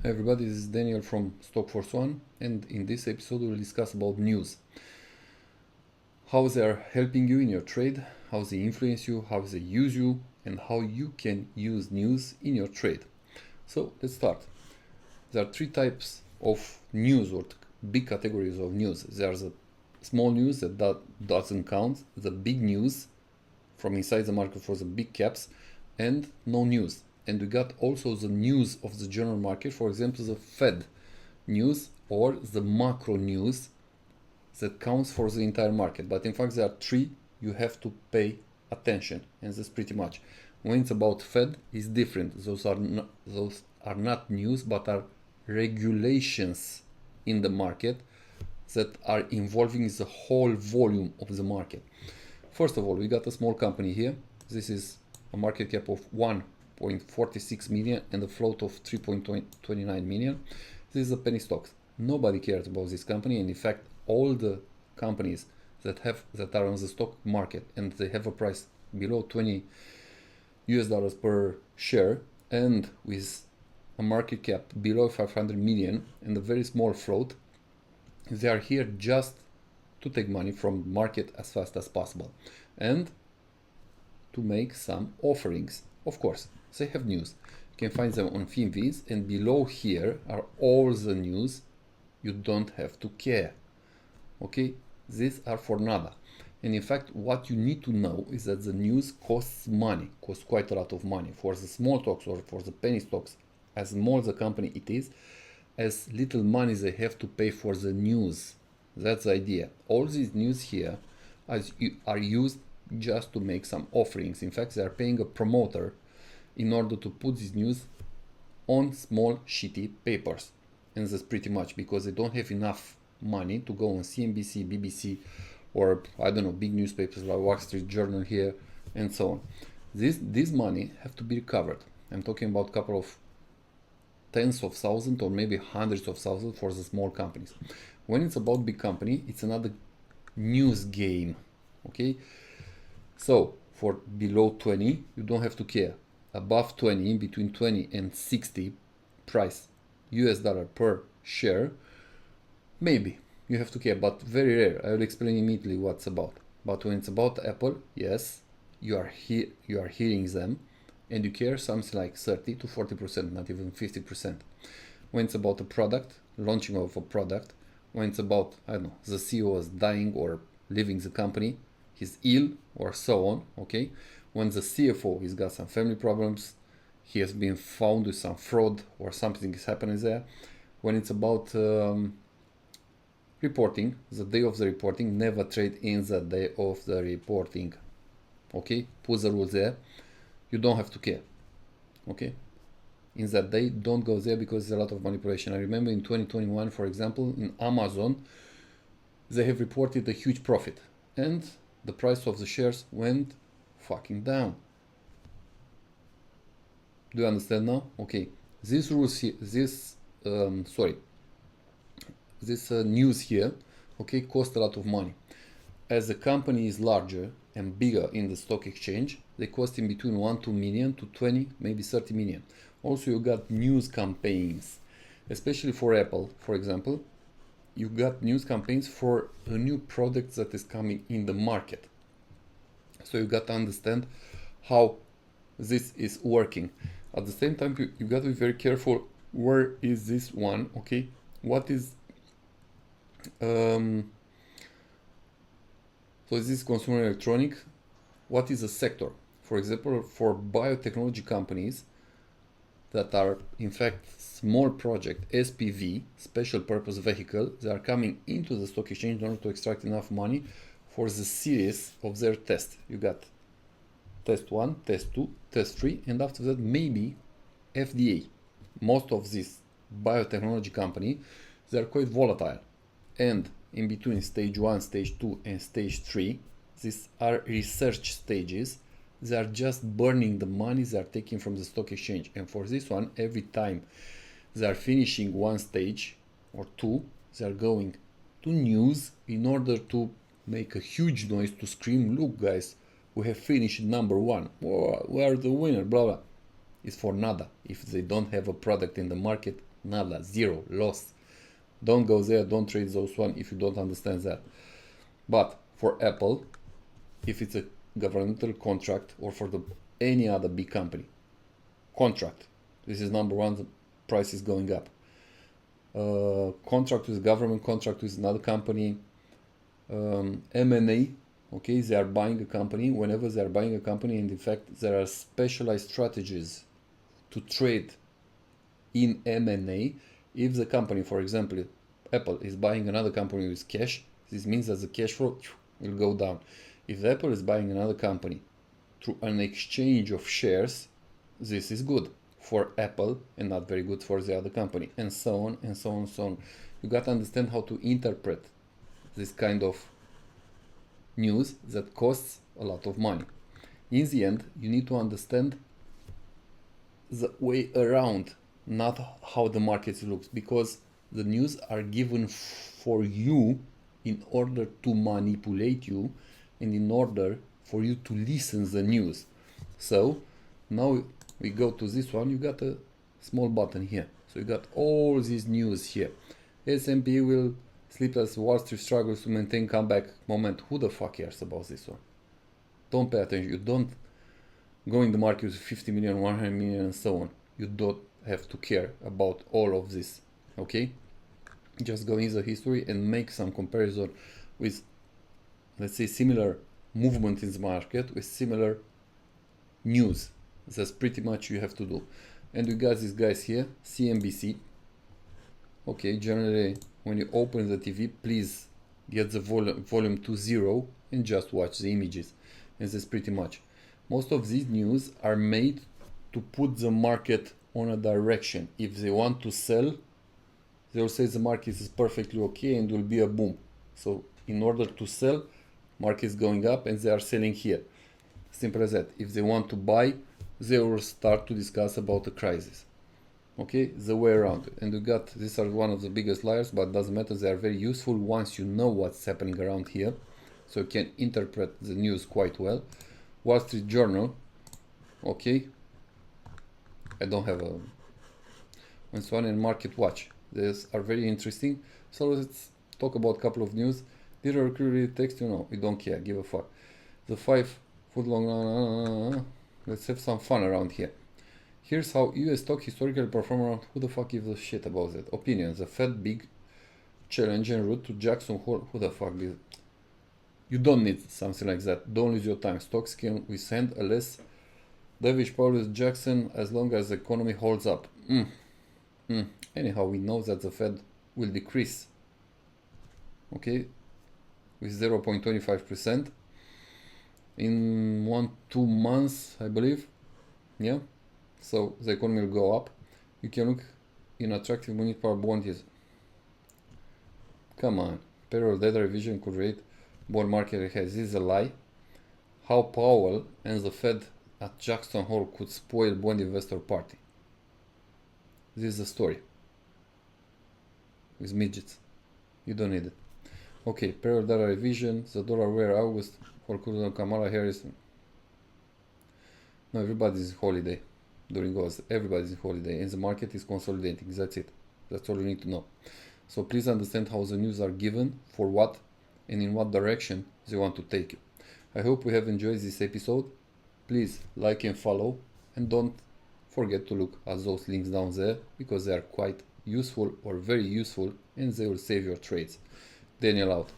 Hi everybody, this is Daniel from Stock Force One, and in this episode we'll discuss about news. How they are helping you in your trade, how they influence you, how they use you, and how you can use news in your trade. So let's start. There are three types of news or big categories of news. There's a small news that doesn't count, the big news from inside the market for the big caps, and no news. And we got also the news of the general market, for example, the Fed news or the macro news that counts for the entire market. But in fact, there are three you have to pay attention, and that's pretty much. When it's about Fed, it's different. Those are not news, but are regulations in the market that are involving the whole volume of the market. First of all, we got a small company here. This is a market cap of 1.46 million and a float of 3.29 million. This is a penny stocks. Nobody cares about this company, and in fact, all the companies that are on the stock market and they have a price below 20 US dollars per share and with a market cap below 500 million and a very small float, they are here just to take money from market as fast as possible and to make some offerings. Of course, they have news. You can find them on FinViz, and below here are all the news you don't have to care. Okay, these are for nada. And in fact, what you need to know is that the news costs money, costs quite a lot of money. For the small stocks or for the penny stocks, as small the company it is, as little money they have to pay for the news. That's the idea. All these news here are used just to make some offerings. In fact, they are paying a promoter in order to put this news on small shitty papers. And that's pretty much because they don't have enough money to go on CNBC, BBC, or I don't know, big newspapers like Wall Street Journal here and so on. This money have to be recovered. I'm talking about a couple of tens of thousands or maybe hundreds of thousands for the small companies. When it's about big company, it's another news game. Okay, so for below 20, you don't have to care. Above 20, in between 20 and 60 price US dollar per share, maybe you have to care, but very rare. I will explain immediately what's about. But when it's about Apple, yes, you are hearing them, and you care something like 30 to 40%, not even 50%. When it's about a product, launching of a product, when it's about, I don't know, the CEO is dying or leaving the company, he's ill or so on, okay? When the CFO has got some family problems, he has been found with some fraud or something is happening there. When it's about reporting, the day of the reporting, never trade in the day of the reporting, okay? Put the rules there. You don't have to care, okay? In that day, don't go there because there's a lot of manipulation. I remember in 2021, for example, in Amazon, they have reported a huge profit and the price of the shares went fucking down. Do you understand now? Okay, this rules here, this news here, okay, cost a lot of money. As the company is larger and bigger in the stock exchange, they cost in between 1-2 million to 20, maybe 30 million. Also, you got news campaigns, especially for Apple, for example. You got news campaigns for a new product that is coming in the market. So you got to understand how this is working. At the same time, you got to be very careful. Where is this one? Okay, what is so is this consumer electronic? What is a sector? For example, for biotechnology companies that are in fact small project SPV, special purpose vehicle, they are coming into the stock exchange in order to extract enough money for the series of their test. You got test 1, test 2, test 3, and after that maybe FDA. Most of these biotechnology company, they are quite volatile, and in between stage 1, stage 2 and stage 3, these are research stages. They are just burning the money they are taking from the stock exchange, and for this one, every time they are finishing one stage or two, they are going to news in order to make a huge noise, to scream, look guys, we have finished number 1, we are the winner, blah blah. It's for nada if they don't have a product in the market Nada, zero, loss. Don't go there, don't trade those one if you don't understand that. But for Apple, if it's a governmental contract, or for any other big company, contract, this is number one, the price is going up. Contract with government, contract with another company, M&A, okay, they are buying a company. Whenever they are buying a company, and in fact there are specialized strategies to trade in M&A. If the company, for example, Apple is buying another company with cash, this means that the cash flow will go down. If Apple is buying another company through an exchange of shares, this is good for Apple and not very good for the other company, and so on and so on and so on. You got to understand how to interpret this kind of news that costs a lot of money. In the end, you need to understand the way around, not how the market looks, because the news are given for you in order to manipulate you and in order for you to listen the news. So now we go to this one. You got a small button here, so you got all this news here. S&P will slip as Wall Street struggles to maintain comeback moment. Who the fuck cares about this one? Don't pay attention. You don't go in the market with 50 million, 100 million and so on. You don't have to care about all of this, okay? Just go in the history and make some comparison with, let's say, similar movement in the market with similar news. That's pretty much you have to do. And we got these guys here, CNBC. Okay, generally when you open the TV, please get the volume to 0 and just watch the images. And that's pretty much. Most of these news are made to put the market on a direction. If they want to sell, they'll say the market is perfectly okay and will be a boom. So in order to sell, market is going up and they are selling here. Simple as that. If they want to buy, they will start to discuss about the crisis. Okay, the way around. And we got, these are one of the biggest liars, but doesn't matter, they are very useful once you know what's happening around here, so you can interpret the news quite well. Wall Street Journal, okay, I don't have a one, and Market Watch. These are very interesting. So let's talk about a couple of news. Did a recruit text? You know, we don't care, give a fuck. The 5 foot long, let's have some fun around here. Here's how US stock historically performed around. Who the fuck gives a shit about that? Opinions. The Fed big challenge en route to Jackson Hole. Who the fuck gives? You don't need something like that. Don't lose your time. Stocks can withstand a less dovish power with Jackson as long as the economy holds up. Anyhow, we know that the Fed will decrease. Okay, with 0.25% in 1-2 months, I believe. Yeah. So the economy will go up. You can look in attractive municipal bonds. Come on, payroll data revision could rate bond market has. This is a lie. How Powell and the Fed at Jackson Hole could spoil bond investor party. This is the story. With midgets. You don't need it. Okay, payroll data revision. The dollar where August for Kamala Harris. No, everybody's holiday. During August, everybody's holiday and the market is consolidating. That's it. That's all you need to know. So please understand how the news are given, for what, and in what direction they want to take you. I hope you have enjoyed this episode. Please like and follow, and don't forget to look at those links down there because they are quite useful or very useful and they will save your trades. Daniel out.